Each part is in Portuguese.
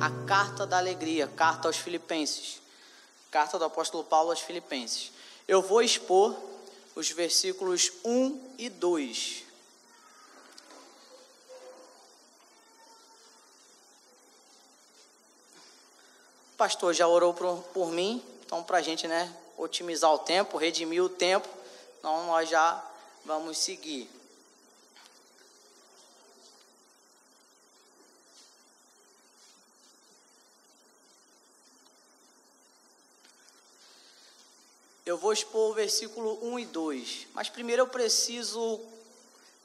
a carta da alegria, carta aos Filipenses, carta do apóstolo Paulo aos Filipenses. Eu vou expor os versículos 1 e 2. O pastor já orou por mim, então para a gente, otimizar o tempo, redimir o tempo, então nós já vamos seguir. Eu vou expor o versículo 1 e 2, mas primeiro eu preciso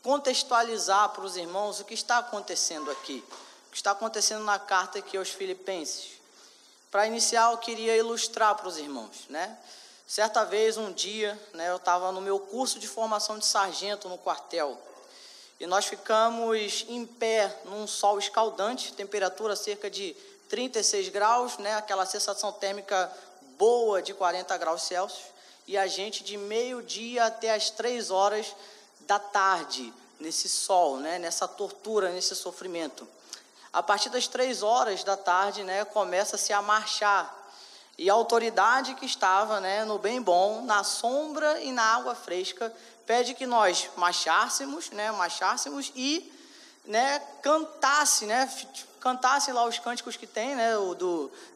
contextualizar para os irmãos o que está acontecendo aqui, o que está acontecendo na carta aqui aos Filipenses. Para iniciar, eu queria ilustrar para os irmãos, Certa vez, um dia, eu estava no meu curso de formação de sargento no quartel, e nós ficamos em pé num sol escaldante, temperatura cerca de 36 graus, aquela sensação térmica boa de 40 graus Celsius, e a gente de meio-dia até as 3 horas da tarde, nesse sol, nessa tortura, nesse sofrimento. A partir das 3 horas da tarde, começa-se a marchar, e a autoridade que estava, no bem bom, na sombra e na água fresca, pede que nós marchássemos e, cantasse lá os cânticos que tem,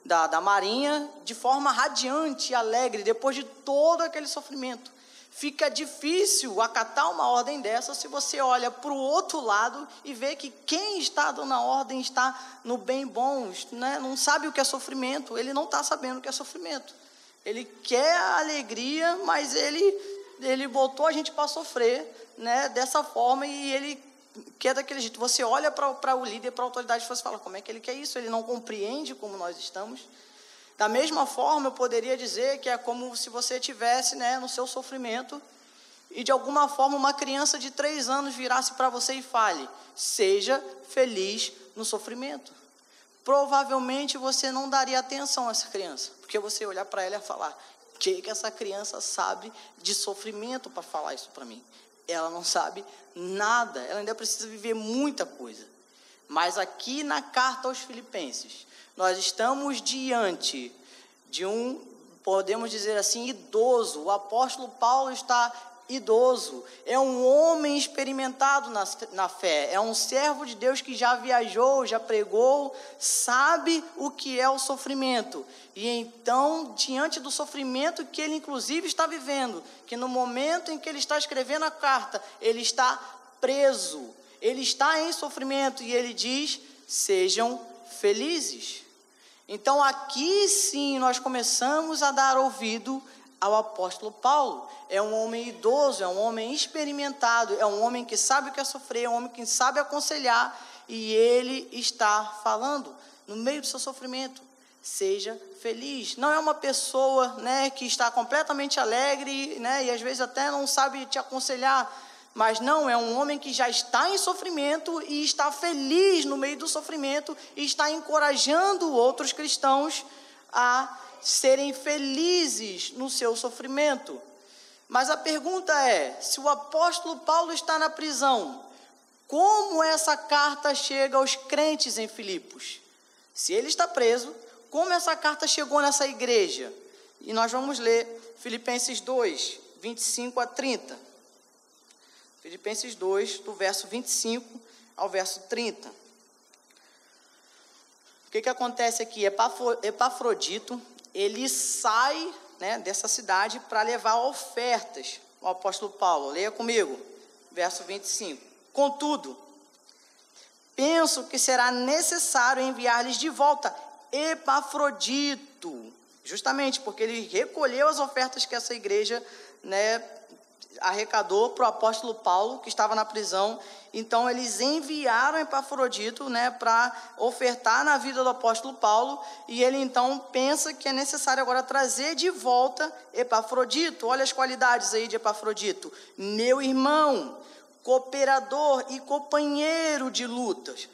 da Marinha, de forma radiante e alegre, depois de todo aquele sofrimento. Fica difícil acatar uma ordem dessa se você olha para o outro lado e vê que quem está dando a ordem está no bem bom, não sabe o que é sofrimento, ele não está sabendo o que é sofrimento. Ele quer a alegria, mas ele botou a gente para sofrer, dessa forma, e ele quer daquele jeito. Você olha para o líder, para a autoridade, e você fala, como é que ele quer isso? Ele não compreende como nós estamos. Da mesma forma, eu poderia dizer que é como se você estivesse, no seu sofrimento, e de alguma forma uma criança de 3 anos virasse para você e fale, seja feliz no sofrimento. Provavelmente você não daria atenção a essa criança, porque você olhar para ela e falar, o que essa criança sabe de sofrimento para falar isso para mim? Ela não sabe nada, ela ainda precisa viver muita coisa. Mas aqui na carta aos Filipenses, nós estamos diante de podemos dizer assim, idoso. O apóstolo Paulo está idoso, é um homem experimentado na fé, é um servo de Deus que já viajou, já pregou, sabe o que é o sofrimento. E então, diante do sofrimento que ele inclusive está vivendo, que no momento em que ele está escrevendo a carta, ele está preso, ele está em sofrimento, e ele diz, sejam felizes. Então aqui sim nós começamos a dar ouvido ao apóstolo Paulo. É um homem idoso, é um homem experimentado, é um homem que sabe o que é sofrer, é um homem que sabe aconselhar, e ele está falando no meio do seu sofrimento, seja feliz. Não é uma pessoa, que está completamente alegre, e às vezes até não sabe te aconselhar, mas não, é um homem que já está em sofrimento e está feliz no meio do sofrimento e está encorajando outros cristãos a serem felizes no seu sofrimento. Mas a pergunta é, se o apóstolo Paulo está na prisão, como essa carta chega aos crentes em Filipos? Se ele está preso, como essa carta chegou nessa igreja? E nós vamos ler Filipenses 2, 25 a 30. Filipenses 2, do verso 25 ao verso 30. O que acontece aqui? Epafrodito, ele sai, dessa cidade para levar ofertas ao apóstolo Paulo. Leia comigo, verso 25. Contudo, penso que será necessário enviar-lhes de volta Epafrodito, justamente porque ele recolheu as ofertas que essa igreja, arrecadou para o apóstolo Paulo, que estava na prisão. Então eles enviaram Epafrodito, para ofertar na vida do apóstolo Paulo, e ele então pensa que é necessário agora trazer de volta Epafrodito. Olha as qualidades aí de Epafrodito: meu irmão, cooperador e companheiro de lutas,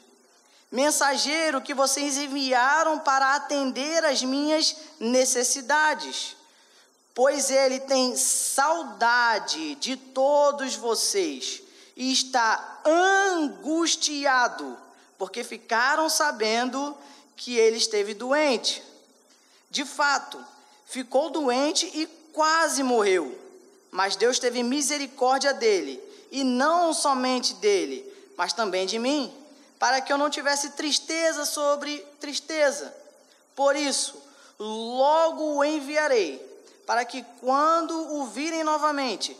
mensageiro que vocês enviaram para atender às minhas necessidades, pois ele tem saudade de todos vocês e está angustiado, porque ficaram sabendo que ele esteve doente. De fato, ficou doente e quase morreu. Mas Deus teve misericórdia dele, e não somente dele, mas também de mim, para que eu não tivesse tristeza sobre tristeza. Por isso, logo o enviarei, para que quando o virem novamente,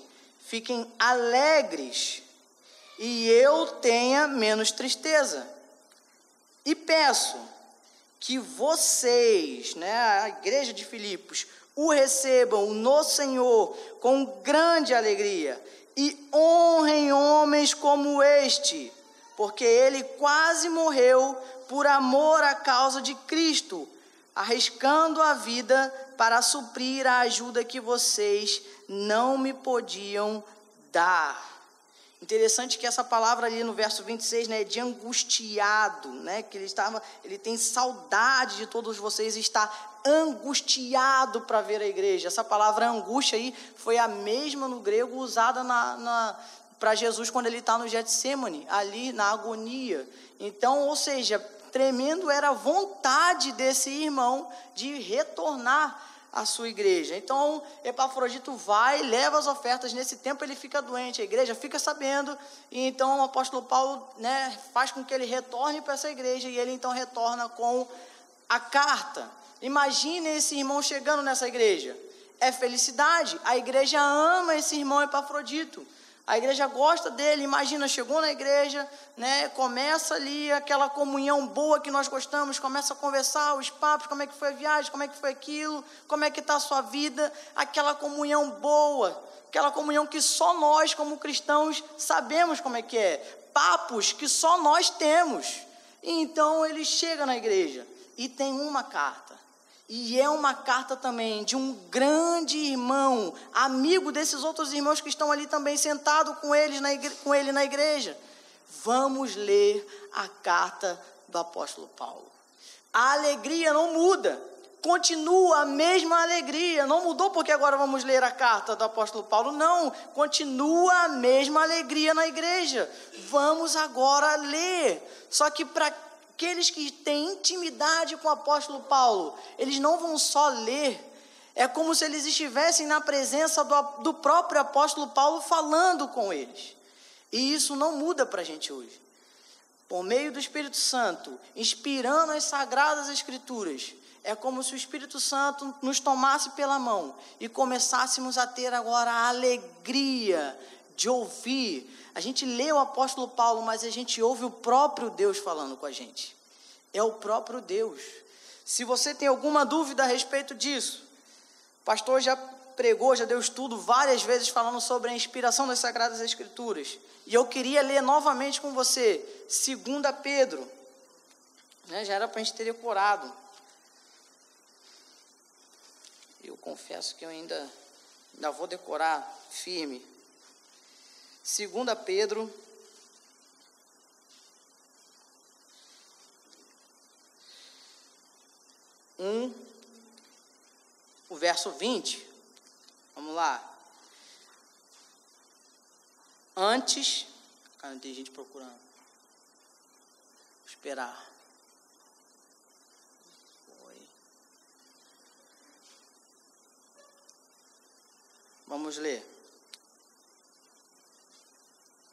fiquem alegres, e eu tenha menos tristeza. E peço que vocês, a igreja de Filipos, o recebam no Senhor com grande alegria e honrem homens como este, porque ele quase morreu por amor à causa de Cristo, arriscando a vida para suprir a ajuda que vocês não me podiam dar. Interessante que essa palavra ali no verso 26, de angustiado, que ele tem saudade de todos vocês e está angustiado para ver a igreja. Essa palavra angústia aí foi a mesma no grego usada para Jesus quando ele está no Getsemane, ali na agonia. Então, ou seja, tremendo era a vontade desse irmão de retornar à sua igreja. Então, Epafrodito vai, leva as ofertas. Nesse tempo ele fica doente, a igreja fica sabendo, e então o apóstolo Paulo faz com que ele retorne para essa igreja, e ele então retorna com a carta. Imagine esse irmão chegando nessa igreja. É felicidade, a igreja ama esse irmão Epafrodito. A igreja gosta dele. Imagina, chegou na igreja, começa ali aquela comunhão boa que nós gostamos, começa a conversar, os papos, como é que foi a viagem, como é que foi aquilo, como é que está a sua vida, aquela comunhão boa, aquela comunhão que só nós como cristãos sabemos como é que é, papos que só nós temos. E então ele chega na igreja e tem uma carta. E é uma carta também de um grande irmão, amigo desses outros irmãos que estão ali também sentados com ele na igreja. Vamos ler a carta do apóstolo Paulo. A alegria não muda, continua a mesma alegria. Não mudou porque agora vamos ler a carta do apóstolo Paulo. Não, continua a mesma alegria na igreja. Vamos agora ler. Só que para aqueles que têm intimidade com o apóstolo Paulo, eles não vão só ler, é como se eles estivessem na presença do próprio apóstolo Paulo falando com eles. E isso não muda para a gente hoje. Por meio do Espírito Santo, inspirando as Sagradas Escrituras, é como se o Espírito Santo nos tomasse pela mão e começássemos a ter agora a alegria de ouvir. A gente lê o apóstolo Paulo, mas a gente ouve o próprio Deus falando com a gente. É o próprio Deus. Se você tem alguma dúvida a respeito disso, o pastor já pregou, já deu estudo várias vezes falando sobre a inspiração das Sagradas Escrituras. E eu queria ler novamente com você, 2 Pedro. Já era para a gente ter decorado. Eu confesso que eu ainda vou decorar firme. 2 Pedro, o verso 20, vamos lá. Antes, cara, tem gente procurando. Vou esperar. Vamos ler.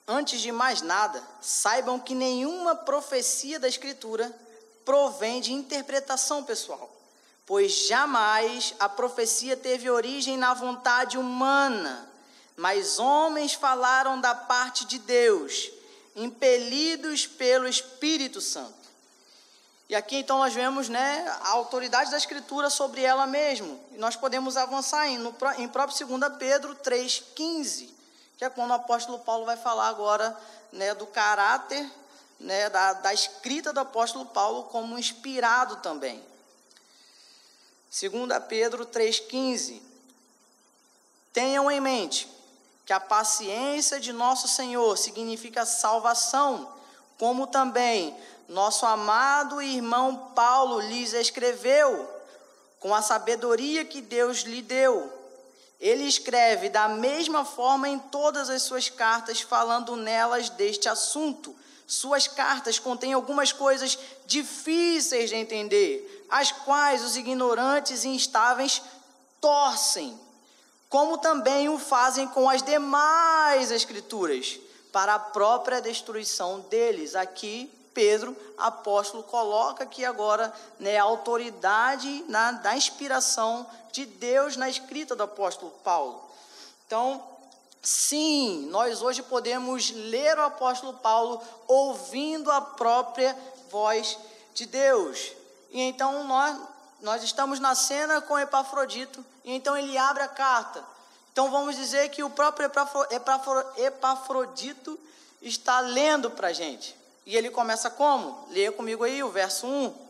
Antes de mais nada, saibam que nenhuma profecia da Escritura provém de interpretação pessoal, pois jamais a profecia teve origem na vontade humana, mas homens falaram da parte de Deus, impelidos pelo Espírito Santo. E aqui então nós vemos a autoridade da Escritura sobre ela mesma, e nós podemos avançar em próprio 2 Pedro 3,15, que é quando o apóstolo Paulo vai falar agora do caráter da escrita do apóstolo Paulo como inspirado também. 2 Pedro 3,15. Tenham em mente que a paciência de nosso Senhor significa salvação, como também nosso amado irmão Paulo lhes escreveu, com a sabedoria que Deus lhe deu. Ele escreve da mesma forma em todas as suas cartas, falando nelas deste assunto, Suas cartas contêm algumas coisas difíceis de entender, as quais os ignorantes e instáveis torcem, como também o fazem com as demais escrituras, para a própria destruição deles. Aqui, Pedro, apóstolo, coloca aqui agora, né, a autoridade da inspiração de Deus na escrita do apóstolo Paulo. Então, sim, nós hoje podemos ler o apóstolo Paulo ouvindo a própria voz de Deus. E então nós estamos na cena com Epafrodito, e então ele abre a carta. Então vamos dizer que o próprio Epafrodito está lendo para a gente. E ele começa como? Leia comigo aí o verso 1.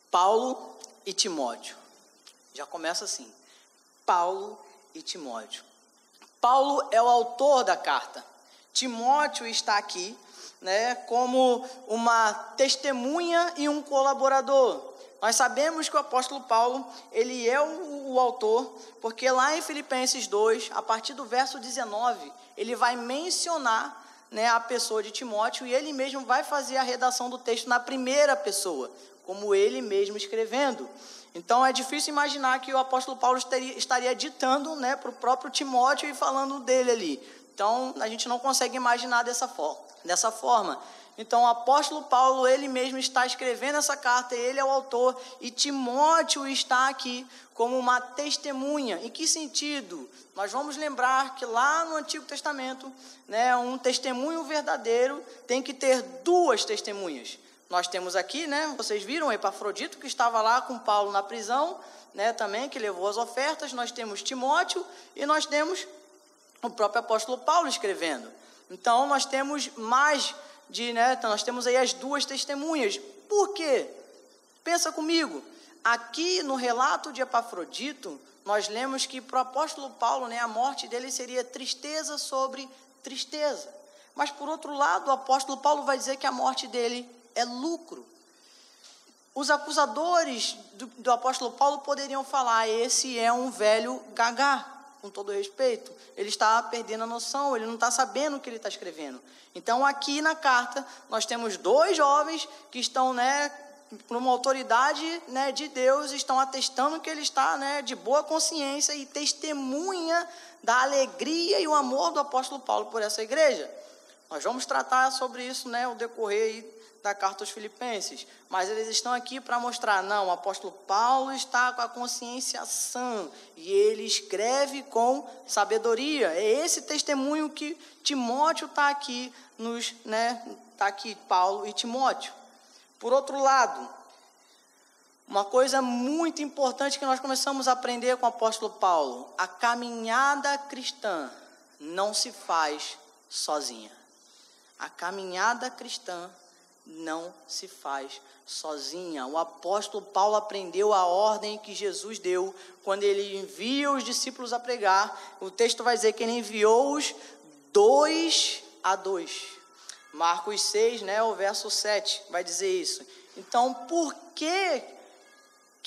Paulo e Timóteo. Já começa assim. Paulo e Timóteo. Paulo é o autor da carta. Timóteo está aqui, né, como uma testemunha e um colaborador. Nós sabemos que o apóstolo Paulo, ele é o autor, porque lá em Filipenses 2, a partir do verso 19, ele vai mencionar, né, a pessoa de Timóteo, e ele mesmo vai fazer a redação do texto na primeira pessoa, como ele mesmo escrevendo. Então é difícil imaginar que o apóstolo Paulo estaria ditando, né, para o próprio Timóteo e falando dele ali. Então a gente não consegue imaginar dessa forma. Então o apóstolo Paulo, ele mesmo está escrevendo essa carta, ele é o autor, e Timóteo está aqui como uma testemunha. Em que sentido? Nós vamos lembrar que lá no Antigo Testamento, né, um testemunho verdadeiro tem que ter duas testemunhas. Nós temos aqui, né, vocês viram o Epafrodito, que estava lá com Paulo na prisão, né, também, que levou as ofertas. Nós temos Timóteo e nós temos o próprio apóstolo Paulo escrevendo. Então nós temos nós temos aí as duas testemunhas. Por quê? Pensa comigo. Aqui no relato de Epafrodito, nós lemos que para o apóstolo Paulo, né, a morte dele seria tristeza sobre tristeza. Mas por outro lado, o apóstolo Paulo vai dizer que a morte dele é lucro. Os acusadores do apóstolo Paulo poderiam falar: esse é um velho gagá. Com todo respeito, ele está perdendo a noção, ele não está sabendo o que ele está escrevendo. Então aqui na carta nós temos dois jovens que estão, né, por uma autoridade, né, de Deus, estão atestando que ele está, né, de boa consciência e testemunha da alegria e o amor do apóstolo Paulo por essa igreja. Nós vamos tratar sobre isso, né, o decorrer aí da carta aos Filipenses, mas eles estão aqui para mostrar, não, o apóstolo Paulo está com a consciência sã, e ele escreve com sabedoria. É esse testemunho que Timóteo está aqui, está aqui Paulo e Timóteo. Por outro lado, uma coisa muito importante que nós começamos a aprender com o apóstolo Paulo: a caminhada cristã não se faz sozinha. A caminhada cristã não se faz sozinha. O apóstolo Paulo aprendeu a ordem que Jesus deu quando ele envia os discípulos a pregar. O texto vai dizer que ele enviou-os 2 a 2. Marcos 6, né, o verso 7 vai dizer isso. Então, por que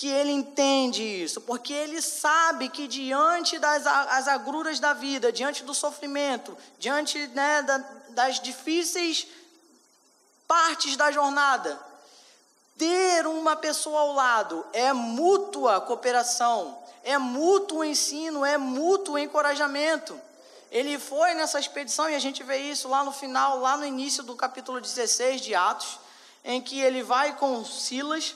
ele entende isso? Porque ele sabe que diante das agruras da vida, diante do sofrimento, diante, né, das difíceis partes da jornada, ter uma pessoa ao lado é mútua cooperação, é mútuo ensino, é mútuo encorajamento. Ele foi nessa expedição, e a gente vê isso lá no final, lá no início do capítulo 16 de Atos, em que ele vai com Silas,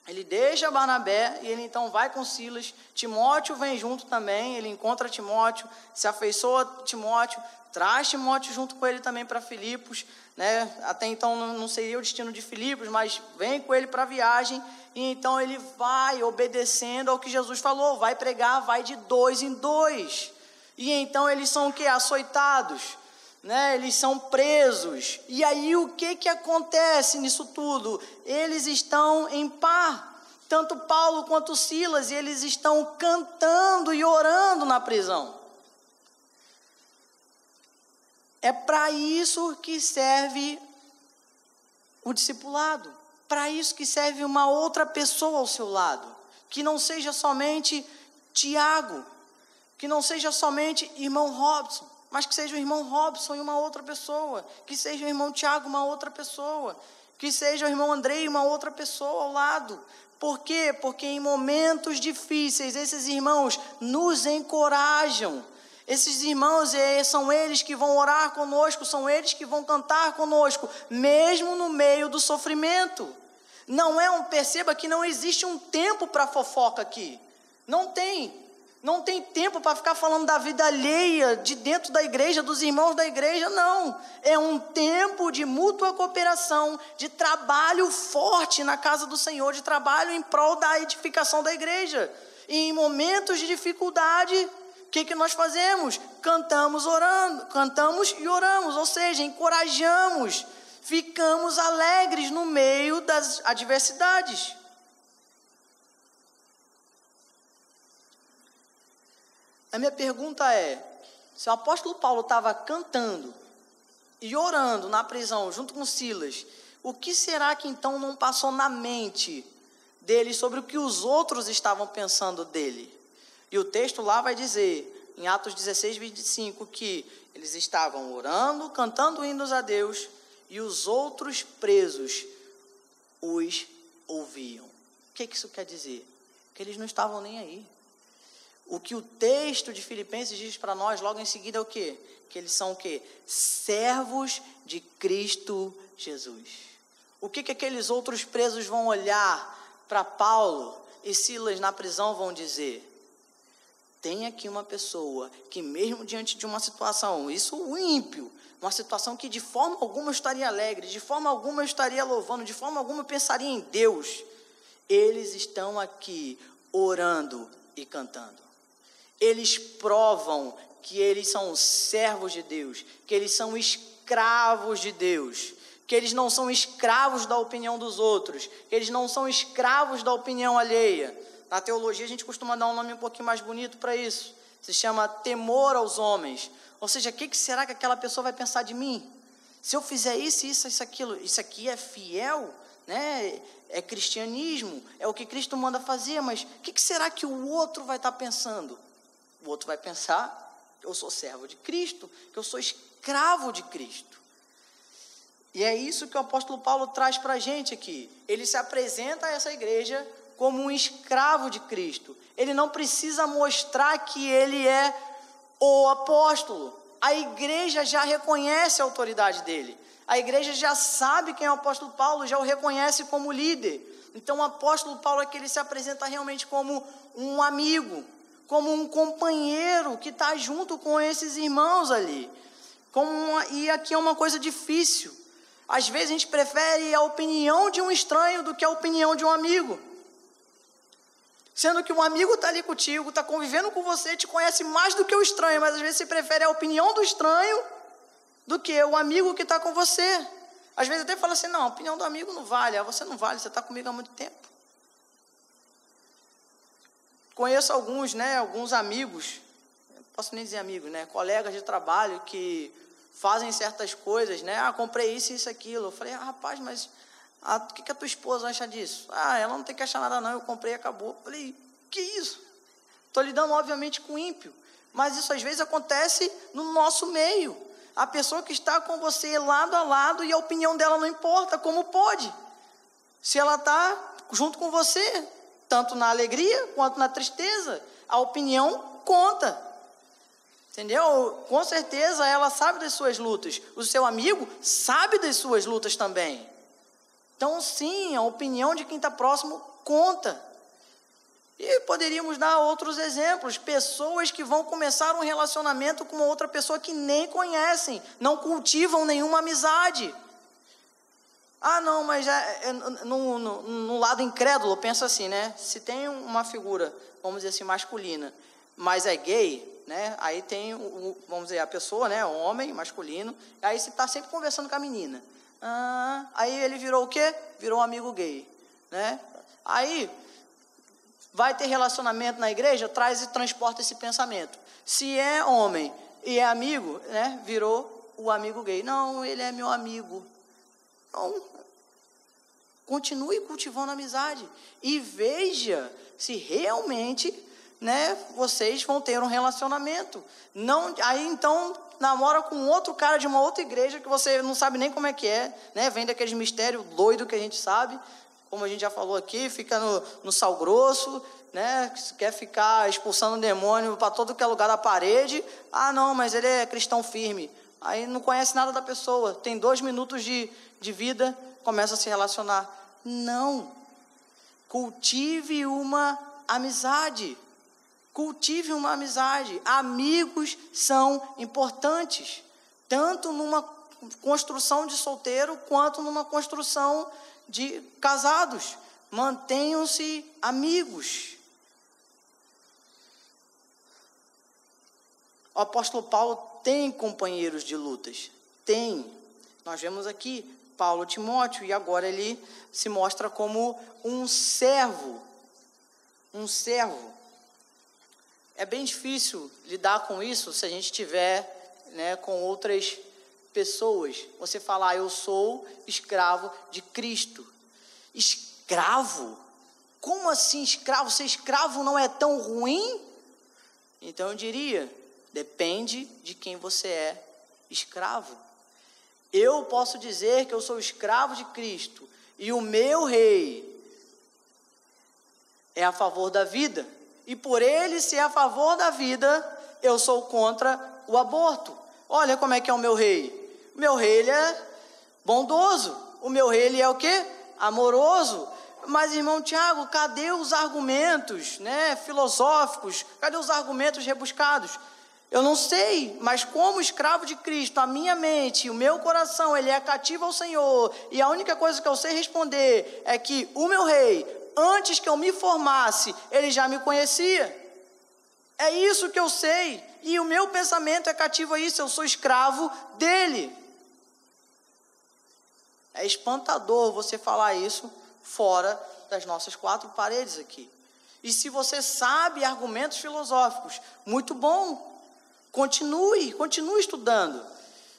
ele deixa Barnabé e ele então vai com Silas. Timóteo vem junto também, ele encontra Timóteo, se afeiçoa a Timóteo, traz Timóteo junto com ele também para Filipos, né? Até então não seria o destino de Filipos, mas vem com ele para a viagem, e então ele vai obedecendo ao que Jesus falou, vai pregar, vai de 2 em 2, e então eles são o quê? Açoitados, né? Eles são presos, e aí o que acontece nisso tudo? Eles estão em par, tanto Paulo quanto Silas, e eles estão cantando e orando na prisão. É para isso que serve o discipulado, para isso que serve uma outra pessoa ao seu lado, que não seja somente Tiago, que não seja somente irmão Robson, mas que seja o irmão Robson e uma outra pessoa, que seja o irmão Tiago, uma outra pessoa, que seja o irmão Andrei e uma outra pessoa ao lado. Por quê? Porque em momentos difíceis, esses irmãos nos encorajam. Esses irmãos, são eles que vão orar conosco, são eles que vão cantar conosco, mesmo no meio do sofrimento. Perceba que não existe um tempo para fofoca aqui. Não tem tempo para ficar falando da vida alheia, de dentro da igreja, dos irmãos da igreja, não. É um tempo de mútua cooperação, de trabalho forte na casa do Senhor, de trabalho em prol da edificação da igreja. E em momentos de dificuldade, o que nós fazemos? Cantamos e oramos, ou seja, encorajamos, ficamos alegres no meio das adversidades. A minha pergunta é, se o apóstolo Paulo estava cantando e orando na prisão junto com Silas, o que será que então não passou na mente dele sobre o que os outros estavam pensando dele? E o texto lá vai dizer, em Atos 16, 25, que eles estavam orando, cantando hinos a Deus, e os outros presos os ouviam. O que isso quer dizer? Que eles não estavam nem aí. O que o texto de Filipenses diz para nós logo em seguida é o quê? Que eles são o quê? Servos de Cristo Jesus. O que aqueles outros presos vão olhar para Paulo e Silas na prisão vão dizer? Tem aqui uma pessoa que mesmo diante de uma situação, isso o ímpio, uma situação que de forma alguma eu estaria alegre, de forma alguma eu estaria louvando, de forma alguma eu pensaria em Deus, eles estão aqui orando e cantando. Eles provam que eles são servos de Deus, que eles são escravos de Deus, que eles não são escravos da opinião dos outros, que eles não são escravos da opinião alheia. Na teologia a gente costuma dar um nome um pouquinho mais bonito para isso, se chama temor aos homens. Ou seja, o que será que aquela pessoa vai pensar de mim? Se eu fizer isso, aquilo, isso aqui é fiel, né? É cristianismo, é o que Cristo manda fazer, mas o que será que o outro vai estar pensando? O outro vai pensar que eu sou servo de Cristo, que eu sou escravo de Cristo. E é isso que o apóstolo Paulo traz para a gente aqui. Ele se apresenta a essa igreja como um escravo de Cristo. Ele não precisa mostrar que ele é o apóstolo. A igreja já reconhece a autoridade dele. A igreja já sabe quem é o apóstolo Paulo, já o reconhece como líder. Então o apóstolo Paulo aqui ele se apresenta realmente como um amigo, como um companheiro que está junto com esses irmãos ali. E aqui é uma coisa difícil. Às vezes a gente prefere a opinião de um estranho do que a opinião de um amigo. Sendo que um amigo está ali contigo, está convivendo com você, te conhece mais do que o estranho, mas às vezes você prefere a opinião do estranho do que o amigo que está com você. Às vezes até fala assim, não, a opinião do amigo não vale, você não vale, você está comigo há muito tempo. Conheço alguns amigos, não posso nem dizer amigos, colegas de trabalho que fazem certas coisas, comprei isso e isso, aquilo. Eu falei, rapaz, mas o que a tua esposa acha disso? Ela não tem que achar nada não, eu comprei e acabou. Eu falei, que isso? Estou lidando obviamente com ímpio, mas isso às vezes acontece no nosso meio. A pessoa que está com você lado a lado e a opinião dela não importa, como pode? Se ela está junto com você, tanto na alegria quanto na tristeza, a opinião conta. Entendeu? Com certeza ela sabe das suas lutas. O seu amigo sabe das suas lutas também. Então, sim, a opinião de quem está próximo conta. E poderíamos dar outros exemplos. Pessoas que vão começar um relacionamento com uma outra pessoa que nem conhecem, não cultivam nenhuma amizade. Não, mas no lado incrédulo, pensa assim, se tem uma figura, vamos dizer assim, masculina, mas é gay, aí tem, vamos dizer, a pessoa, o homem, masculino, aí você está sempre conversando com a menina. Aí ele virou o quê? Virou um amigo gay, Aí vai ter relacionamento na igreja, traz e transporta esse pensamento. Se é homem e é amigo, virou o amigo gay. Não, ele é meu amigo. Não. Continue cultivando a amizade e veja se realmente né, vocês vão ter um relacionamento. Não, aí então namora com outro cara de uma outra igreja que você não sabe nem como é que é, né? Vem daqueles mistérios doidos que a gente sabe, como a gente já falou aqui, fica no sal grosso, né? Quer ficar expulsando demônio para todo que é lugar da parede. Ah, não, mas ele é cristão firme. Aí não conhece nada da pessoa, tem 2 minutos de vida, começa a se relacionar. Não. Cultive uma amizade. Cultive uma amizade. Amigos são importantes, tanto numa construção de solteiro, quanto numa construção de casados. Mantenham-se amigos. O apóstolo Paulo tem companheiros de lutas. Tem. Nós vemos aqui Paulo Timóteo, e agora ele se mostra como um servo. Um servo. É bem difícil lidar com isso se a gente estiver, né, com outras pessoas. Você falar, eu sou escravo de Cristo. Escravo? Como assim escravo? Ser escravo não é tão ruim? Então eu diria, depende de quem você é escravo. Eu posso dizer que eu sou escravo de Cristo e o meu rei é a favor da vida. E por ele ser a favor da vida, eu sou contra o aborto. Olha como é que é o meu rei. O meu rei, ele é bondoso. O meu rei, ele é o quê? Amoroso. Mas, irmão Tiago, cadê os argumentos, né, filosóficos? Cadê os argumentos rebuscados? Eu não sei, mas como escravo de Cristo, a minha mente, o meu coração, ele é cativo ao Senhor. E a única coisa que eu sei responder é que o meu rei, antes que eu me formasse, ele já me conhecia. É isso que eu sei. E o meu pensamento é cativo a isso. Eu sou escravo dele. É espantador você falar isso fora das nossas 4 paredes aqui. E se você sabe argumentos filosóficos, muito bom. Continue estudando.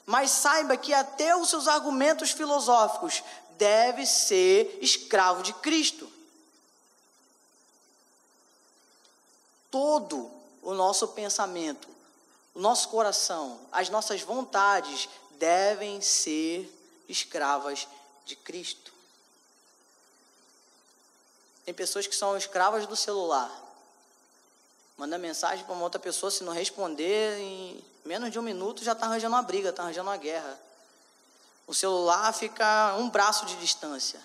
Mas saiba que até os seus argumentos filosóficos devem ser escravo de Cristo. Todo o nosso pensamento, o nosso coração, as nossas vontades devem ser escravas de Cristo. Tem pessoas que são escravas do celular. Manda mensagem para uma outra pessoa, se não responder, em menos de 1 minuto já está arranjando uma briga, está arranjando uma guerra. O celular fica um braço de distância.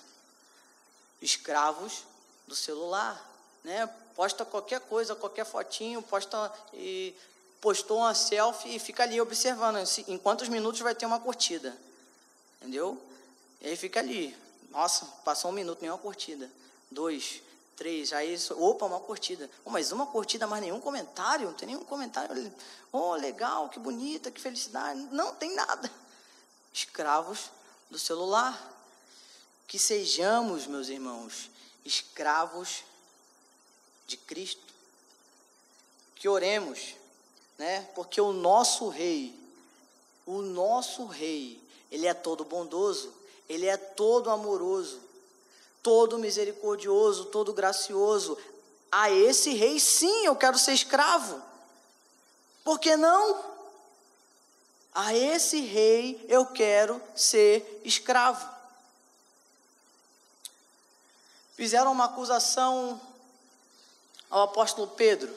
Escravos do celular, né? Posta qualquer coisa, qualquer fotinho, postou uma selfie e fica ali observando. Em quantos minutos vai ter uma curtida? Entendeu? E aí fica ali. Nossa, passou 1 minuto, nenhuma curtida. 2, 3, aí, opa, uma curtida. Mas uma curtida, mas nenhum comentário? Não tem nenhum comentário. Oh, legal, que bonita, que felicidade. Não tem nada. Escravos do celular. Que sejamos, meus irmãos, escravos de Cristo. Que oremos, né? Porque o nosso rei, ele é todo bondoso, ele é todo amoroso, todo misericordioso, todo gracioso. A esse rei, sim, eu quero ser escravo. Por que não? A esse rei eu quero ser escravo. Fizeram uma acusação ao apóstolo Pedro,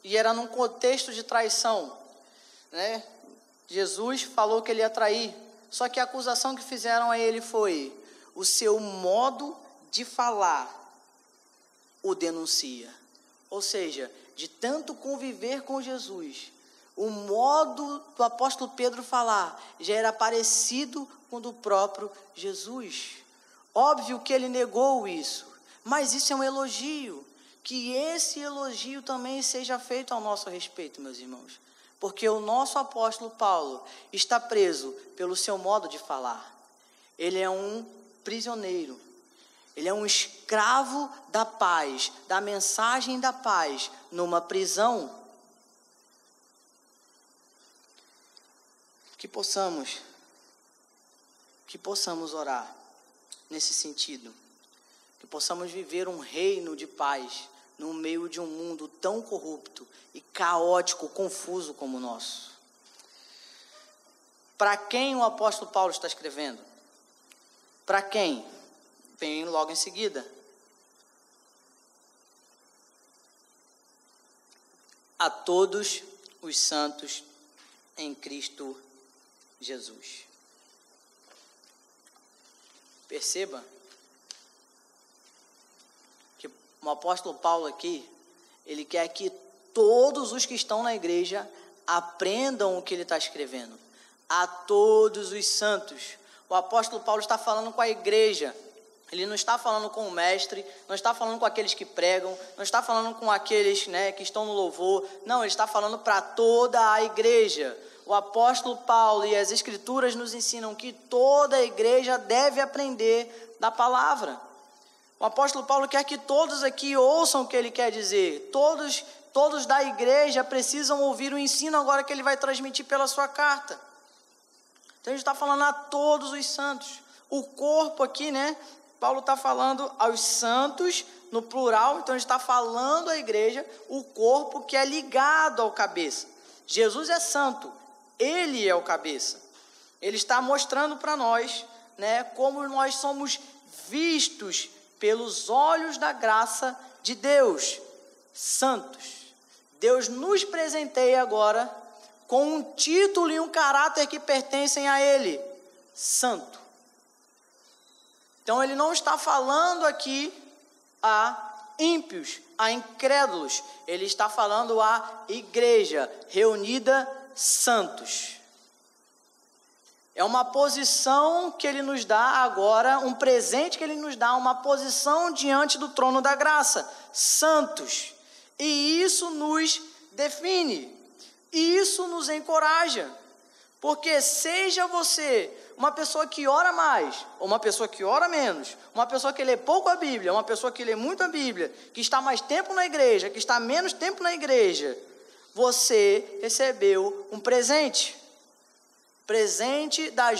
e era num contexto de traição, né? Jesus falou que ele ia trair, só que a acusação que fizeram a ele foi: o seu modo de falar o denuncia. Ou seja, de tanto conviver com Jesus, o modo do apóstolo Pedro falar já era parecido com o do próprio Jesus. Óbvio que ele negou isso, mas isso é um elogio. Que esse elogio também seja feito ao nosso respeito, meus irmãos. Porque o nosso apóstolo Paulo está preso pelo seu modo de falar. Ele é um prisioneiro. Ele é um escravo da paz, da mensagem da paz, numa prisão. Que possamos orar nesse sentido. Que possamos viver um reino de paz no meio de um mundo tão corrupto e caótico, confuso como o nosso. Para quem o apóstolo Paulo está escrevendo? Para quem? Vem logo em seguida. A todos os santos em Cristo Jesus. Perceba que o apóstolo Paulo aqui, ele quer que todos os que estão na igreja aprendam o que ele está escrevendo. A todos os santos. O apóstolo Paulo está falando com a igreja. Ele não está falando com o mestre, não está falando com aqueles que pregam, não está falando com aqueles, que estão no louvor. Não, ele está falando para toda a igreja. O apóstolo Paulo e as escrituras nos ensinam que toda a igreja deve aprender da palavra. O apóstolo Paulo quer que todos aqui ouçam o que ele quer dizer. Todos da igreja precisam ouvir o ensino agora que ele vai transmitir pela sua carta. Então ele está falando a todos os santos. O corpo aqui, Paulo está falando aos santos no plural, então ele está falando à igreja, o corpo que é ligado ao cabeça. Jesus é santo, ele é o cabeça. Ele está mostrando para nós, como nós somos vistos pelos olhos da graça de Deus, santos. Deus nos presenteia agora com um título e um caráter que pertencem a ele, santo. Então ele não está falando aqui a ímpios, a incrédulos, ele está falando a igreja reunida santos. É uma posição que ele nos dá agora, um presente que ele nos dá, uma posição diante do trono da graça, santos. E isso nos define, isso nos encoraja, porque seja você uma pessoa que ora mais, ou uma pessoa que ora menos, uma pessoa que lê pouco a Bíblia, uma pessoa que lê muito a Bíblia, que está mais tempo na igreja, que está menos tempo na igreja, você recebeu um presente da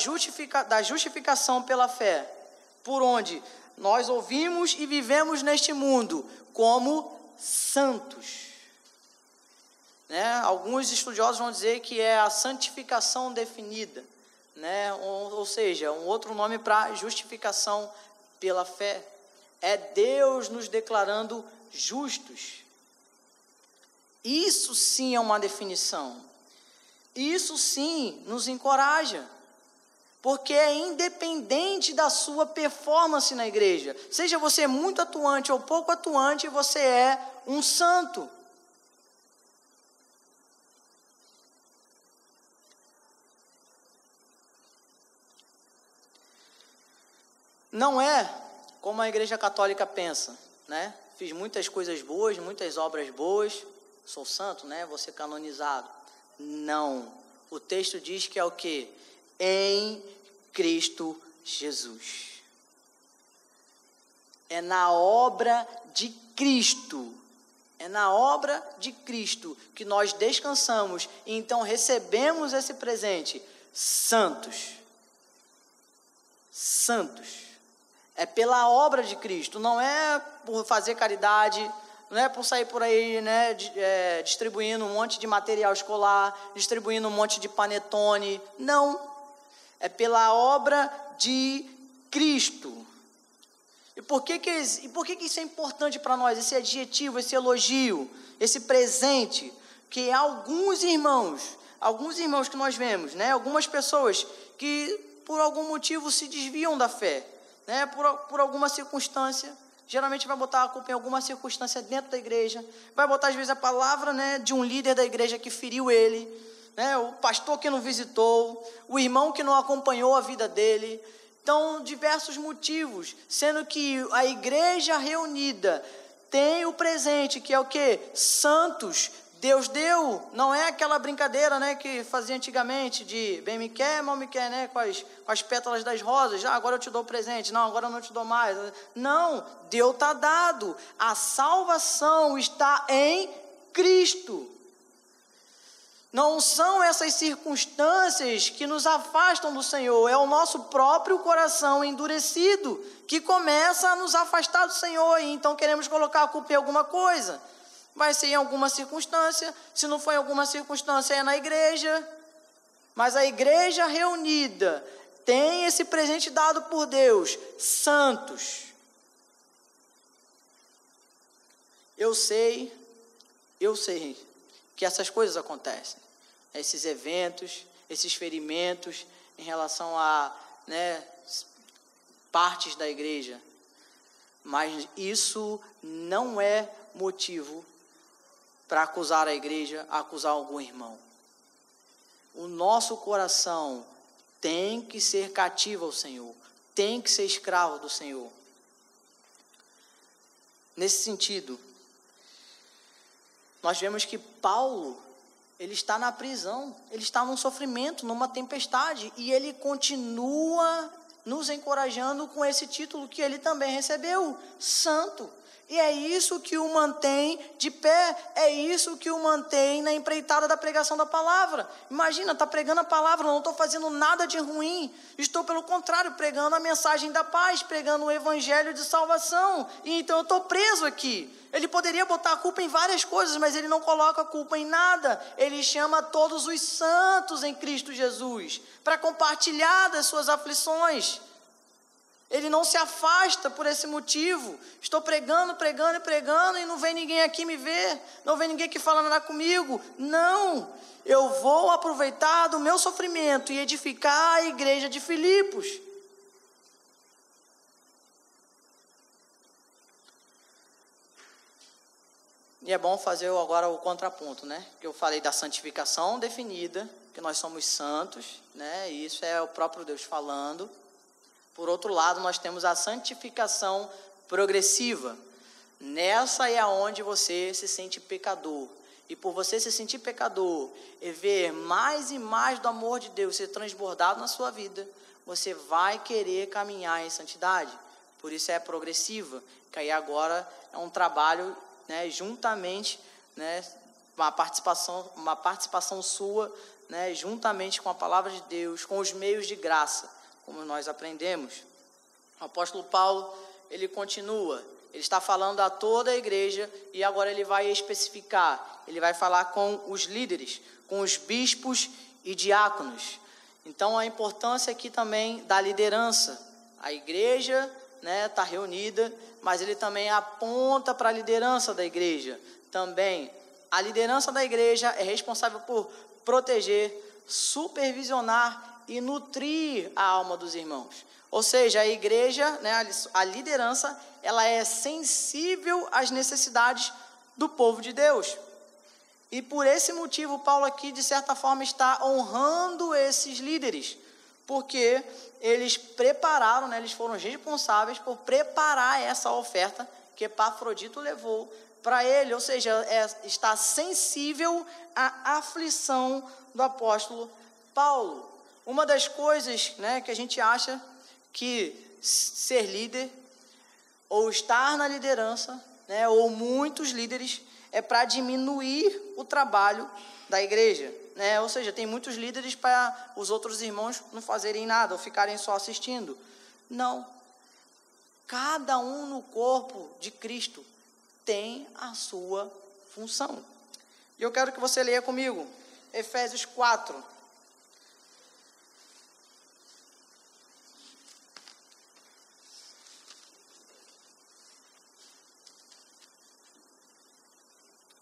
justificação pela fé, por onde nós ouvimos e vivemos neste mundo como santos. Alguns estudiosos vão dizer que é a santificação definida, ou seja, um outro nome para justificação pela fé. É Deus nos declarando justos. Isso sim é uma definição. Isso sim nos encoraja, porque é independente da sua performance na igreja. Seja você muito atuante ou pouco atuante, você é um santo. Não é como a igreja católica pensa, Fiz muitas coisas boas, muitas obras boas, sou santo, vou ser canonizado. Não. O texto diz que é o quê? Em Cristo Jesus. É na obra de Cristo. É na obra de Cristo que nós descansamos e então recebemos esse presente. Santos. Santos. É pela obra de Cristo, não é por fazer caridade, não é por sair por aí, distribuindo um monte de material escolar, distribuindo um monte de panetone. Não. É pela obra de Cristo. E por que isso é importante para nós, esse adjetivo, esse elogio, esse presente? Que alguns irmãos que nós vemos, algumas pessoas que por algum motivo se desviam da fé, por alguma circunstância, geralmente vai botar a culpa em alguma circunstância dentro da igreja, vai botar às vezes a palavra de um líder da igreja que feriu ele, o pastor que não visitou, o irmão que não acompanhou a vida dele. Então, diversos motivos, sendo que a igreja reunida tem o presente, que é o quê? Santos. Deus deu, não é aquela brincadeira, que fazia antigamente de bem me quer, mal me quer, com as pétalas das rosas. Agora eu te dou o presente, não, agora eu não te dou mais. Não, Deus está dado. A salvação está em Cristo. Não são essas circunstâncias que nos afastam do Senhor, é o nosso próprio coração endurecido que começa a nos afastar do Senhor, e então queremos colocar a culpa em alguma coisa. Vai ser em alguma circunstância, se não for em alguma circunstância é na igreja, mas a igreja reunida tem esse presente dado por Deus, santos. Eu sei que essas coisas acontecem, esses eventos, esses ferimentos em relação a partes da igreja, mas isso não é motivo para acusar a igreja, acusar algum irmão. O nosso coração tem que ser cativo ao Senhor, tem que ser escravo do Senhor. Nesse sentido, nós vemos que Paulo, ele está na prisão, ele está num sofrimento, numa tempestade, e ele continua nos encorajando com esse título que ele também recebeu, santo. E é isso que o mantém de pé, é isso que o mantém na empreitada da pregação da palavra. Imagina, está pregando a palavra, não estou fazendo nada de ruim, estou pelo contrário, pregando a mensagem da paz, pregando o evangelho de salvação, e então eu estou preso aqui. Ele poderia botar a culpa em várias coisas, mas ele não coloca a culpa em nada. Ele chama todos os santos em Cristo Jesus para compartilhar das suas aflições. Ele não se afasta por esse motivo. Estou pregando e não vem ninguém aqui me ver, não vem ninguém aqui falar nada comigo. Não, eu vou aproveitar do meu sofrimento e edificar a igreja de Filipos. E é bom fazer agora o contraponto, que eu falei da santificação definida, que nós somos santos, e isso é o próprio Deus falando. Por outro lado, nós temos a santificação progressiva. Nessa é onde você se sente pecador. E por você se sentir pecador e ver mais e mais do amor de Deus ser transbordado na sua vida, você vai querer caminhar em santidade. Por isso é progressiva, que aí agora é um trabalho, juntamente, uma participação sua, juntamente com a palavra de Deus, com os meios de graça, como nós aprendemos. O apóstolo Paulo, ele continua, ele está falando a toda a igreja e agora ele vai especificar, ele vai falar com os líderes, com os bispos e diáconos. Então a importância aqui também da liderança. A igreja está reunida, mas ele também aponta para a liderança da igreja. Também a liderança da igreja é responsável por proteger, supervisionar e nutrir a alma dos irmãos. Ou seja, a igreja, a liderança, ela é sensível às necessidades do povo de Deus. E por esse motivo, Paulo aqui, de certa forma, está honrando esses líderes, porque eles prepararam, eles foram responsáveis por preparar essa oferta que Epafrodito levou para ele, ou seja, está sensível à aflição do apóstolo Paulo. Uma das coisas que a gente acha que ser líder, ou estar na liderança, ou muitos líderes, é para diminuir o trabalho da igreja. Ou seja, tem muitos líderes para os outros irmãos não fazerem nada, ou ficarem só assistindo. Não. Cada um no corpo de Cristo tem a sua função. E eu quero que você leia comigo, Efésios 4.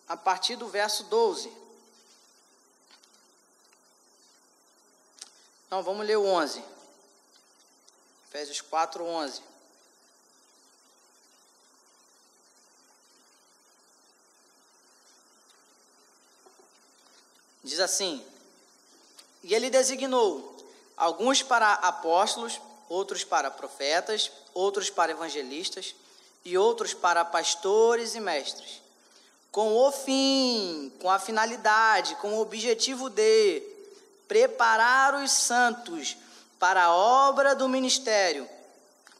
A partir do verso 12. Então, vamos ler o 11. Efésios 4, 11. Diz assim: e ele designou alguns para apóstolos, outros para profetas, outros para evangelistas e outros para pastores e mestres, com o fim, com a finalidade, com o objetivo de preparar os santos para a obra do ministério,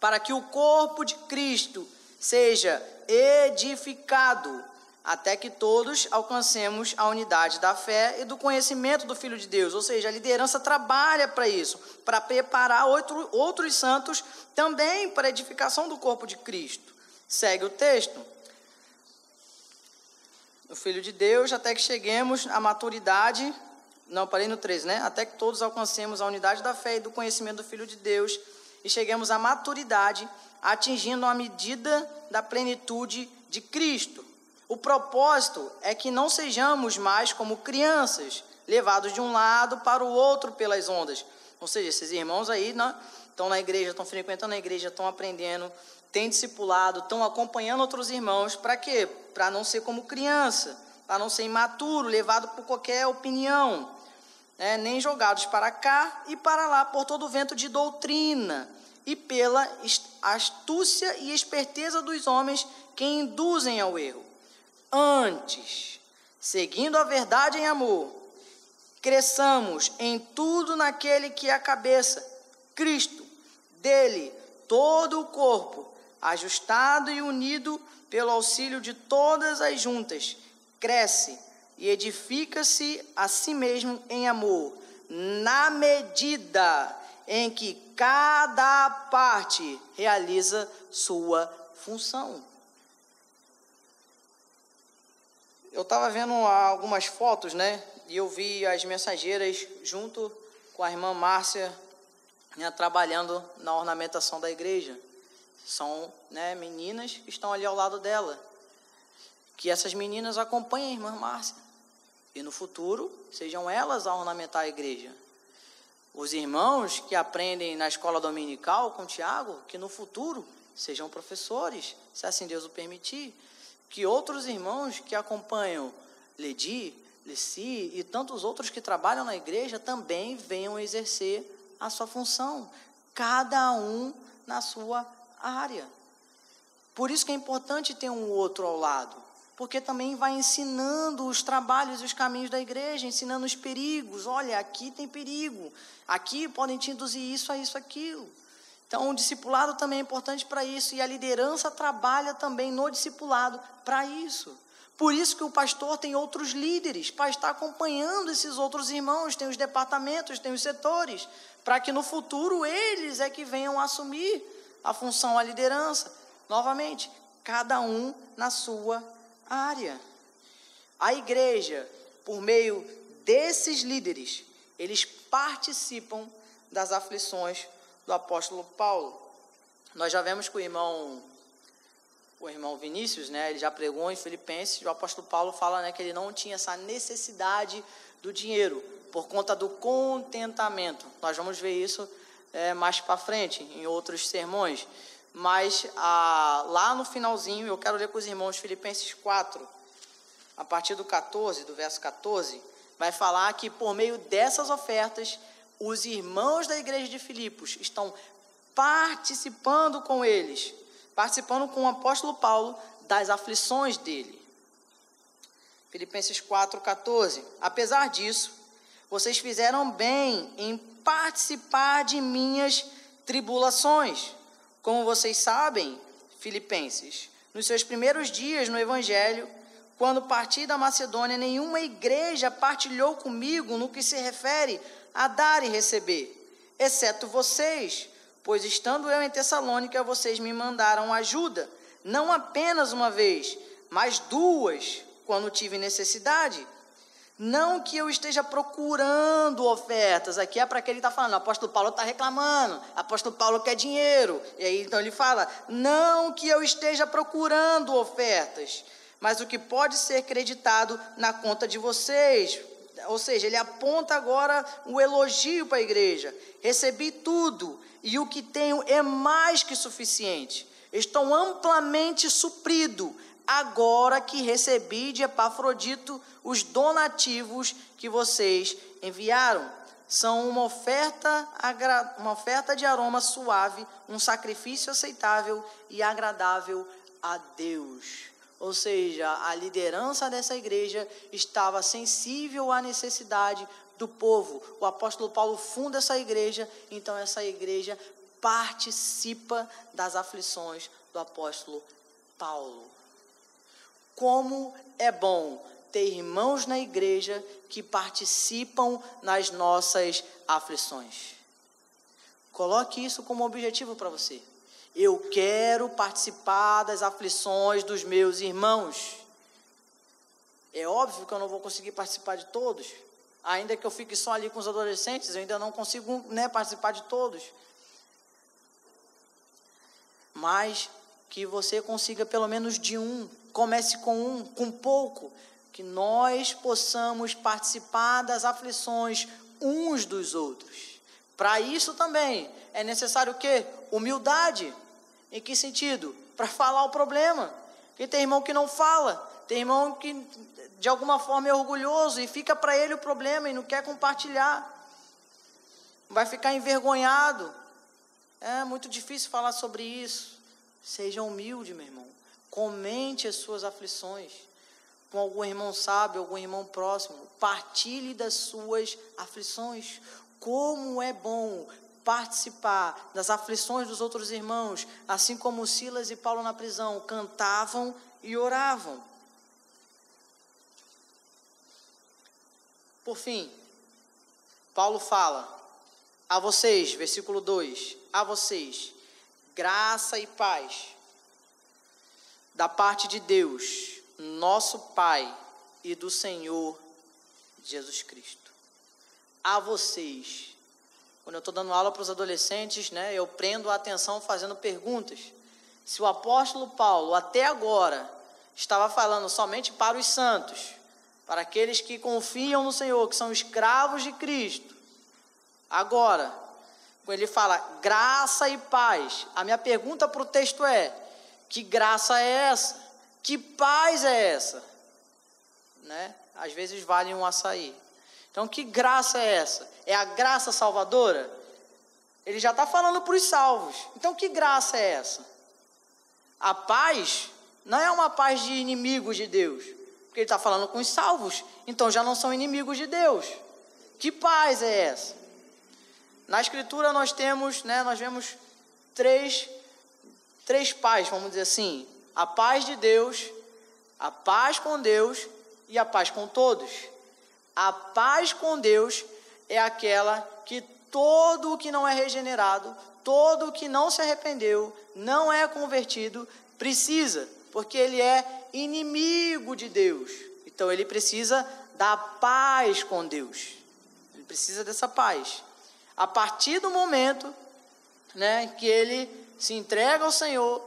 para que o corpo de Cristo seja edificado até que todos alcancemos a unidade da fé e do conhecimento do Filho de Deus. Ou seja, a liderança trabalha para isso, para preparar outros santos também para a edificação do corpo de Cristo. Segue o texto. O Filho de Deus, até que cheguemos à maturidade, não, parei no 13, né? Até que todos alcancemos a unidade da fé e do conhecimento do Filho de Deus e cheguemos à maturidade, atingindo a medida da plenitude de Cristo. O propósito é que não sejamos mais como crianças, levados de um lado para o outro pelas ondas. Ou seja, esses irmãos aí, né, estão na igreja, estão frequentando a igreja, estão aprendendo, têm discipulado, estão acompanhando outros irmãos. Para quê? Para não ser como criança, para não ser imaturo, levado por qualquer opinião, né, nem jogados para cá e para lá por todo o vento de doutrina e pela astúcia e esperteza dos homens que induzem ao erro. Antes, seguindo a verdade em amor, cresçamos em tudo naquele que é a cabeça, Cristo. Dele, todo o corpo, ajustado e unido pelo auxílio de todas as juntas, cresce e edifica-se a si mesmo em amor, na medida em que cada parte realiza sua função. Eu estava vendo algumas fotos, né? E eu vi as mensageiras junto com a irmã Márcia, né, trabalhando na ornamentação da igreja. São, né, meninas que estão ali ao lado dela. Que essas meninas acompanhem a irmã Márcia. E no futuro, sejam elas a ornamentar a igreja. Os irmãos que aprendem na escola dominical com o Tiago, que no futuro sejam professores, se assim Deus o permitir. Que outros irmãos que acompanham Ledi, Leci e tantos outros que trabalham na igreja também venham exercer a sua função, cada um na sua área. Por isso que é importante ter um outro ao lado, porque também vai ensinando os trabalhos e os caminhos da igreja, ensinando os perigos. Olha, aqui tem perigo, aqui podem te induzir isso, a isso, aquilo. Então, o discipulado também é importante para isso, e a liderança trabalha também no discipulado para isso. Por isso que o pastor tem outros líderes, para estar acompanhando esses outros irmãos, tem os departamentos, tem os setores, para que no futuro eles é que venham assumir a função, a liderança. Novamente, cada um na sua área. A igreja, por meio desses líderes, eles participam das aflições do apóstolo Paulo. Nós já vemos que o irmão Vinícius, né, ele já pregou em Filipenses, o apóstolo Paulo fala, né, que ele não tinha essa necessidade do dinheiro, por conta do contentamento. Nós vamos ver isso mais para frente, em outros sermões. Mas lá no finalzinho, eu quero ler com os irmãos Filipenses 4, a partir do 14, do verso 14, vai falar que por meio dessas ofertas, os irmãos da igreja de Filipos estão participando com eles, participando com o apóstolo Paulo das aflições dele. Filipenses 4,14. Apesar disso, vocês fizeram bem em participar de minhas tribulações. Como vocês sabem, Filipenses, nos seus primeiros dias no Evangelho, quando parti da Macedônia, nenhuma igreja partilhou comigo no que se refere a dar e receber, exceto vocês, pois estando eu em Tessalônica, vocês me mandaram ajuda, não apenas uma vez, mas duas, quando tive necessidade. Não que eu esteja procurando ofertas, aqui é para que ele está falando, o apóstolo Paulo está reclamando, o apóstolo Paulo quer dinheiro, e aí então ele fala, não que eu esteja procurando ofertas, mas o que pode ser creditado na conta de vocês. Ou seja, ele aponta agora o elogio para a igreja. Recebi tudo, e o que tenho é mais que suficiente. Estou amplamente suprido, agora que recebi de Epafrodito os donativos que vocês enviaram. São uma oferta de aroma suave, um sacrifício aceitável e agradável a Deus. Ou seja, a liderança dessa igreja estava sensível à necessidade do povo. O apóstolo Paulo funda essa igreja, então essa igreja participa das aflições do apóstolo Paulo. Como é bom ter irmãos na igreja que participam nas nossas aflições. Coloque isso como objetivo para você. Eu quero participar das aflições dos meus irmãos. É óbvio que eu não vou conseguir participar de todos. Ainda que eu fique só ali com os adolescentes, eu ainda não consigo, participar de todos. Mas que você consiga pelo menos de um. Comece com pouco. Que nós possamos participar das aflições uns dos outros. Para isso também é necessário o quê? Humildade. Em que sentido? Para falar o problema. Porque tem irmão que não fala, tem irmão que de alguma forma é orgulhoso e fica para ele o problema e não quer compartilhar. Vai ficar envergonhado. É muito difícil falar sobre isso. Seja humilde, meu irmão. Comente as suas aflições com algum irmão sábio, algum irmão próximo. Partilhe das suas aflições. Como é bom participar das aflições dos outros irmãos, assim como Silas e Paulo na prisão cantavam e oravam. Por fim, Paulo fala a vocês, versículo 2, a vocês, graça e paz da parte de Deus, nosso Pai e do Senhor Jesus Cristo. A vocês. Quando eu estou dando aula para os adolescentes, eu prendo a atenção fazendo perguntas. Se o apóstolo Paulo, até agora, estava falando somente para os santos, para aqueles que confiam no Senhor, que são escravos de Cristo, agora, quando ele fala graça e paz, a minha pergunta para o texto é: que graça é essa? Que paz é essa? Às vezes vale um açaí. Então, que graça é essa? É a graça salvadora? Ele já está falando para os salvos. Então, que graça é essa? A paz não é uma paz de inimigos de Deus, porque ele está falando com os salvos, então já não são inimigos de Deus. Que paz é essa? Na Escritura nós vemos três paz, vamos dizer assim: a paz de Deus, a paz com Deus e a paz com todos. A paz com Deus é aquela que todo o que não é regenerado, todo o que não se arrependeu, não é convertido, precisa, porque ele é inimigo de Deus. Então ele precisa da paz com Deus. Ele precisa dessa paz. A partir do momento, que ele se entrega ao Senhor,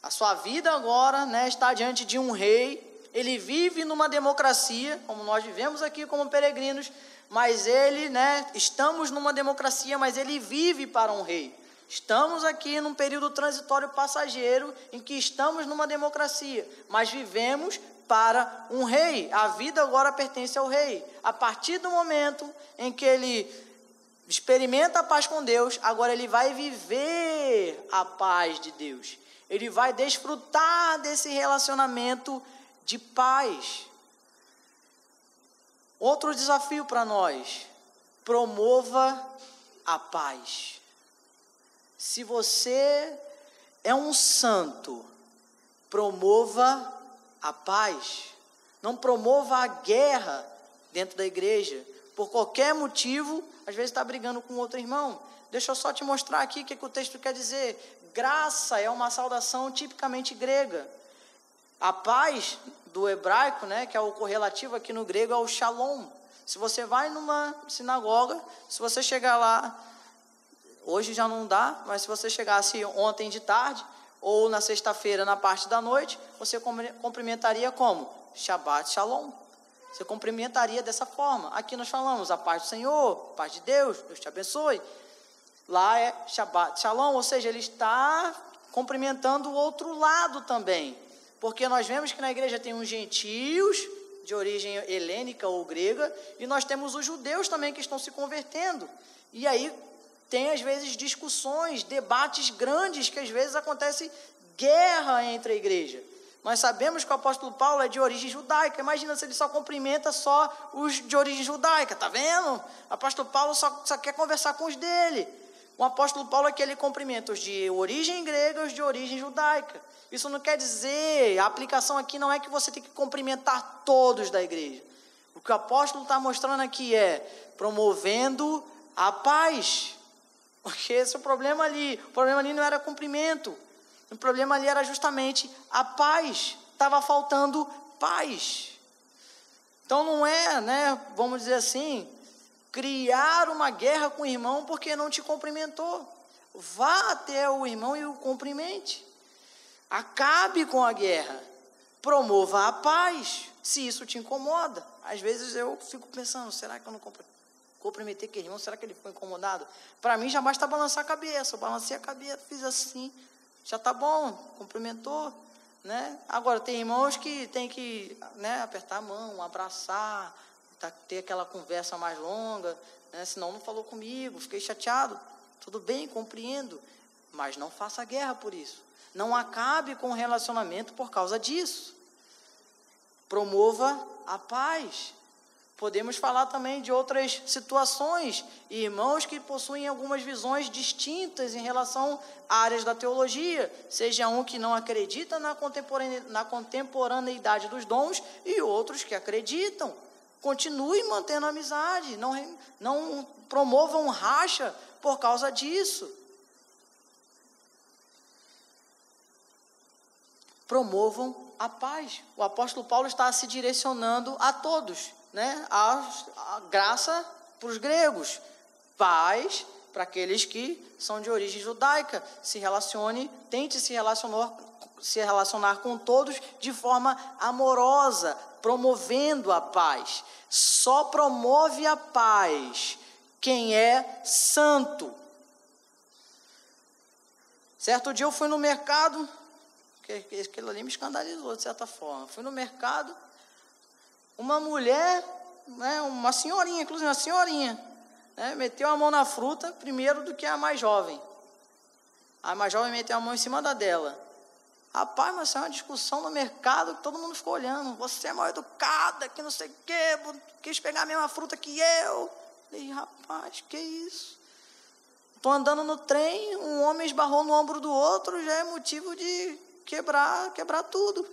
a sua vida agora, está diante de um rei. Ele vive numa democracia, como nós vivemos aqui como peregrinos, mas ele, estamos numa democracia, mas ele vive para um rei. Estamos aqui num período transitório passageiro, em que estamos numa democracia, mas vivemos para um rei. A vida agora pertence ao rei. A partir do momento em que ele experimenta a paz com Deus, agora ele vai viver a paz de Deus. Ele vai desfrutar desse relacionamento de paz. Outro desafio para nós: promova a paz. Se você é um santo, promova a paz. Não promova a guerra dentro da igreja. Por qualquer motivo, às vezes está brigando com outro irmão. Deixa eu só te mostrar aqui o que o texto quer dizer. Graça é uma saudação tipicamente grega. A paz do hebraico, que é o correlativo aqui no grego, é o shalom. Se você vai numa sinagoga, se você chegar lá, hoje já não dá, mas se você chegasse ontem de tarde, ou na sexta-feira, na parte da noite, você cumprimentaria como? Shabbat Shalom. Você cumprimentaria dessa forma. Aqui nós falamos a paz do Senhor, a paz de Deus, Deus te abençoe. Lá é Shabbat Shalom, ou seja, ele está cumprimentando o outro lado também. Porque nós vemos que na igreja tem os gentios, de origem helênica ou grega, e nós temos os judeus também que estão se convertendo. E aí tem às vezes discussões, debates grandes, que às vezes acontece guerra entre a igreja. Nós sabemos que o apóstolo Paulo é de origem judaica. Imagina se ele só cumprimenta só os de origem judaica, tá vendo? O apóstolo Paulo só quer conversar com os dele. O apóstolo Paulo aqui, ele cumprimenta os de origem grega e os de origem judaica. Isso não quer dizer, a aplicação aqui não é que você tem que cumprimentar todos da igreja. O que o apóstolo está mostrando aqui é promovendo a paz. Porque esse é o problema ali. O problema ali não era cumprimento. O problema ali era justamente a paz. Estava faltando paz. Então não é, vamos dizer assim, criar uma guerra com o irmão porque não te cumprimentou. Vá até o irmão e o cumprimente. Acabe com a guerra. Promova a paz, se isso te incomoda. Às vezes eu fico pensando, será que eu não cumprimentei aquele irmão? Será que ele ficou incomodado? Para mim já basta balançar a cabeça. Eu balancei a cabeça, fiz assim, já está bom, cumprimentou. Agora, tem irmãos que tem que apertar a mão, abraçar, ter aquela conversa mais longa, senão não falou comigo, fiquei chateado. Tudo bem, compreendo, mas não faça guerra por isso. Não acabe com o relacionamento por causa disso. Promova a paz. Podemos falar também de outras situações, irmãos que possuem algumas visões distintas em relação a áreas da teologia, seja um que não acredita na contemporaneidade dos dons e outros que acreditam. Continue mantendo a amizade, não promovam racha por causa disso. Promovam a paz. O apóstolo Paulo está se direcionando a todos. A graça para os gregos, paz para aqueles que são de origem judaica. Tente se relacionar com todos de forma amorosa, promovendo a paz. Só promove a paz quem é santo. Certo dia eu fui no mercado, que aquilo ali me escandalizou de certa forma. Fui no mercado, uma mulher, uma senhorinha, inclusive uma senhorinha, meteu a mão na fruta primeiro do que a mais jovem. A mais jovem meteu a mão em cima da dela. Rapaz, mas isso é uma discussão no mercado que todo mundo ficou olhando. Você é mal educada, que não sei o quê, quis pegar a mesma fruta que eu. E rapaz, que isso? Estou andando no trem, um homem esbarrou no ombro do outro, já é motivo de quebrar tudo.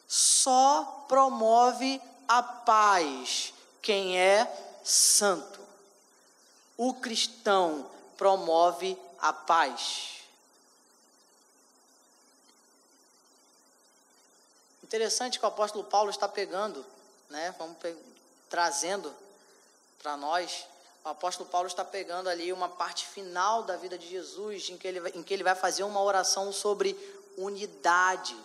Só promove a paz quem é santo. O cristão promove a paz. Interessante que o apóstolo Paulo está pegando, trazendo para nós. O apóstolo Paulo está pegando ali uma parte final da vida de Jesus, em que ele vai fazer uma oração sobre unidade,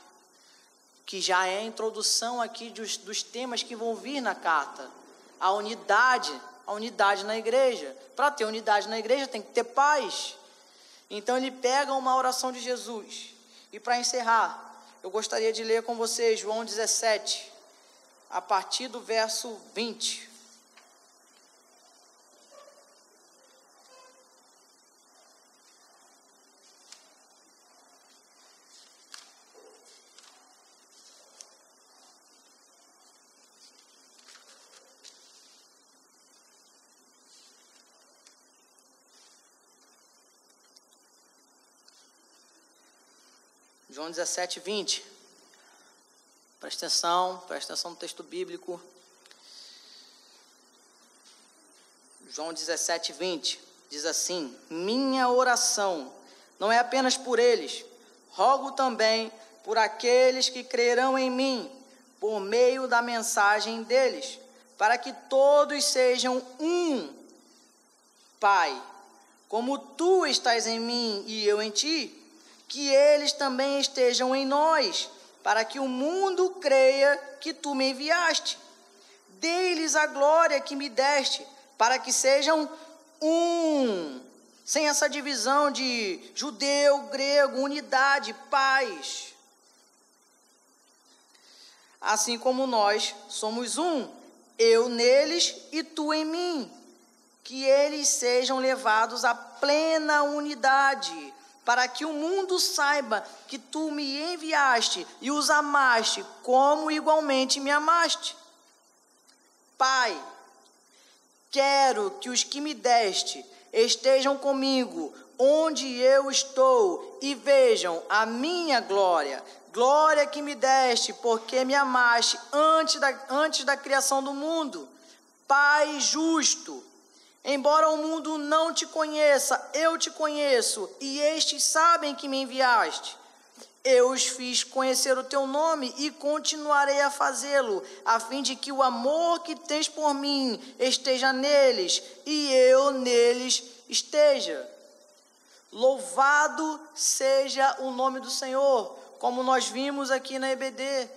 que já é a introdução aqui dos temas que vão vir na carta. A unidade na igreja. Para ter unidade na igreja tem que ter paz. Então ele pega uma oração de Jesus. E para encerrar, eu gostaria de ler com vocês João 17, a partir do verso 20. João 17, 20. Presta atenção no texto bíblico. João 17, 20. Diz assim: minha oração não é apenas por eles, rogo também por aqueles que crerão em mim, por meio da mensagem deles, para que todos sejam um. Pai, como tu estás em mim e eu em ti, que eles também estejam em nós, para que o mundo creia que tu me enviaste. Dê-lhes a glória que me deste, para que sejam um, sem essa divisão de judeu, grego, unidade, paz. Assim como nós somos um, eu neles e tu em mim, que eles sejam levados à plena unidade, para que o mundo saiba que tu me enviaste e os amaste, como igualmente me amaste. Pai, quero que os que me deste estejam comigo onde eu estou e vejam a minha glória, glória que me deste, porque me amaste antes da criação do mundo. Pai justo, embora o mundo não te conheça, eu te conheço, e estes sabem que me enviaste. Eu os fiz conhecer o teu nome e continuarei a fazê-lo, a fim de que o amor que tens por mim esteja neles e eu neles esteja. Louvado seja o nome do Senhor. Como nós vimos aqui na EBD,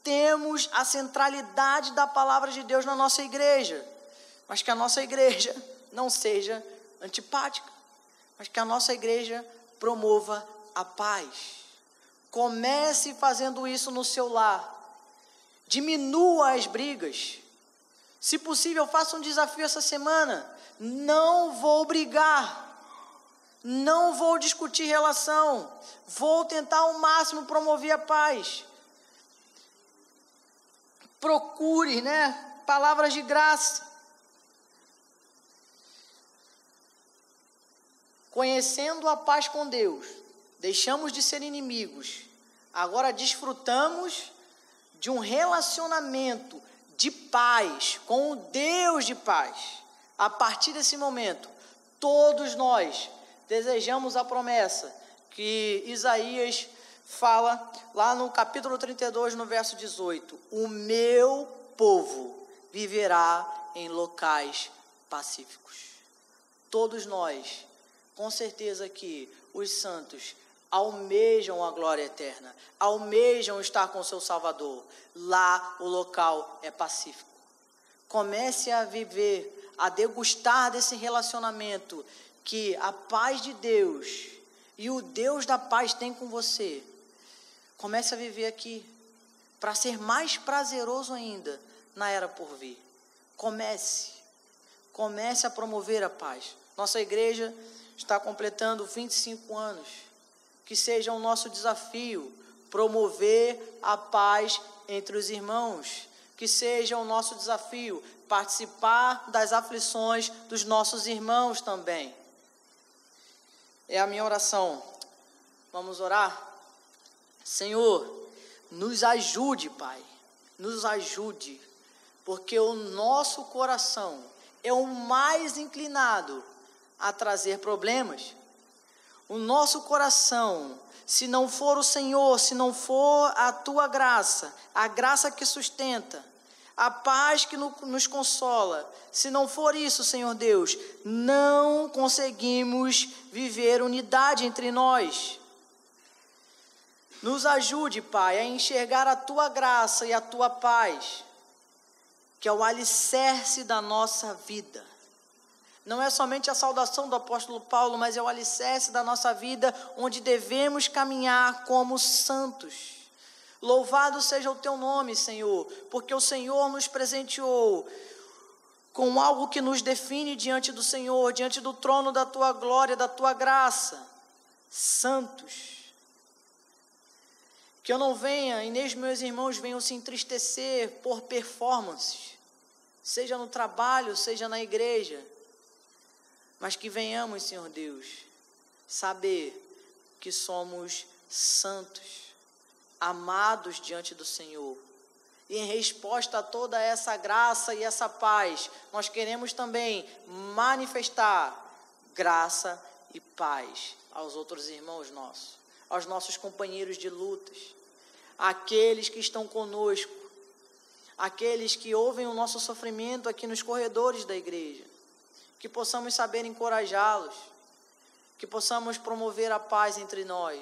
temos a centralidade da palavra de Deus na nossa igreja, mas que a nossa igreja não seja antipática, mas que a nossa igreja promova a paz. Comece fazendo isso no seu lar. Diminua as brigas. Se possível, faça um desafio essa semana. Não vou brigar. Não vou discutir relação. Vou tentar ao máximo promover a paz. Procure, palavras de graça. Conhecendo a paz com Deus, deixamos de ser inimigos. Agora desfrutamos de um relacionamento de paz com o Deus de paz. A partir desse momento, todos nós desejamos a promessa que Isaías fala lá no capítulo 32, no verso 18. O meu povo viverá em locais pacíficos. Todos nós, com certeza que os santos almejam a glória eterna, almejam estar com seu Salvador. Lá o local é pacífico. Comece a viver, a degustar desse relacionamento que a paz de Deus e o Deus da paz tem com você. Comece a viver aqui, para ser mais prazeroso ainda na era por vir. Comece a promover a paz. Nossa igreja está completando 25 anos. Que seja o nosso desafio promover a paz entre os irmãos. Que seja o nosso desafio participar das aflições dos nossos irmãos também. É a minha oração. Vamos orar? Senhor, nos ajude, Pai. Nos ajude. Porque o nosso coração é o mais inclinado a trazer problemas. O nosso coração, se não for o Senhor, se não for a Tua graça, a graça que sustenta, a paz que nos consola, se não for isso, Senhor Deus, não conseguimos viver unidade entre nós. Nos ajude, Pai, a enxergar a Tua graça e a Tua paz, que é o alicerce da nossa vida. Não é somente a saudação do apóstolo Paulo, mas é o alicerce da nossa vida, onde devemos caminhar como santos. Louvado seja o Teu nome, Senhor, porque o Senhor nos presenteou com algo que nos define diante do Senhor, diante do trono da Tua glória, da Tua graça. Santos. Que eu não venha, e nem os meus irmãos venham se entristecer por performances, seja no trabalho, seja na igreja, mas que venhamos, Senhor Deus, saber que somos santos, amados diante do Senhor. E em resposta a toda essa graça e essa paz, nós queremos também manifestar graça e paz aos outros irmãos nossos, aos nossos companheiros de lutas, aqueles que estão conosco, aqueles que ouvem o nosso sofrimento aqui nos corredores da igreja, que possamos saber encorajá-los, que possamos promover a paz entre nós,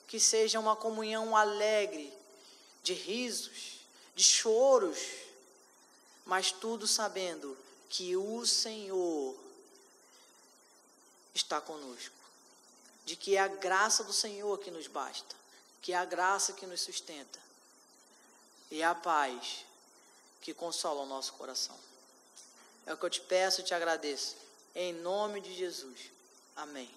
que seja uma comunhão alegre, de risos, de choros, mas tudo sabendo que o Senhor está conosco, de que é a graça do Senhor que nos basta, que é a graça que nos sustenta, e é a paz que consola o nosso coração. É o que eu te peço e te agradeço, em nome de Jesus. Amém.